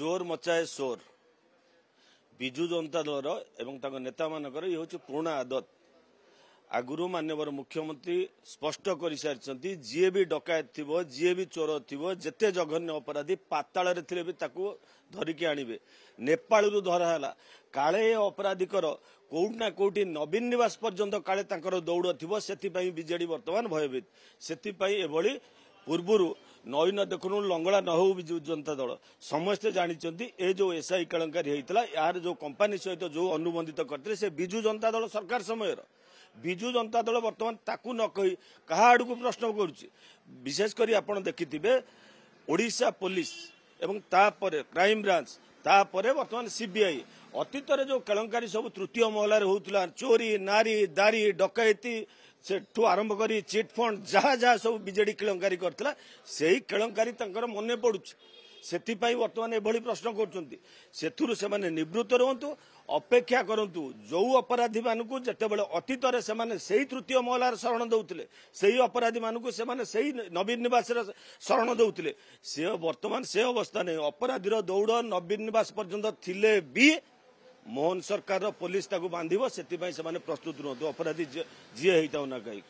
चोर मचाए शोर विजु जनता दल एवं नेता मानकर ये हूँ पुराना आदत। आगुरी माननीय मुख्यमंत्री स्पष्ट कर सारी जी भी डकायत थी जी भी चोर थी जिते जघन्य अपराधी पाताल थे भी धरिकी आणवे नेपाल धराला काले अपराधिकर कौटना कौटी नवीन निवास पर्यंत काले दौड़ थी से बीजेडी बर्तमान भयभीत से पूर्वर नई न देखु लंगड़ा न हो विजु जनता दल समस्ते जानते ये जो एसआई केलेंकारी होता यार जो कंपानी सहित जो अनुबंधित करते से विजु जनता दल सरकार समय विजु जनता दल बर्तमान ताकू न कही क्या आड़ को प्रश्न करुच्ची विशेषकर आप देखिथे ओडिशा पुलिस एवं तापर क्राइम ब्रांच तापर बर्तमान सीबीआई अतीत जो केलेंकारी सब तृतीय महलार होता चोरी नारी दारी डकैती से आरंभ कर चिट फंड जहाँ जहाँ सब बीजेडी केलेंकारी करता से केलेंकारी मन पड़ुची से बर्तमान एभली प्रश्न कर निवृत्त रुहतु अपेक्षा करंतु जो अपराधी मानू जिते बड़े अतीत से तृतीय महलार शरण दौले से अपराधी मानू से नवीन निवास शरण दौले से बर्तमान से अवस्था नहीं अपराधीर दौड़ नवीन निवास पर्यंत थिले भी मोहन सरकार पुलिस बांध से प्रस्तुत रुहतु अपराधी जी होता ना कहीं।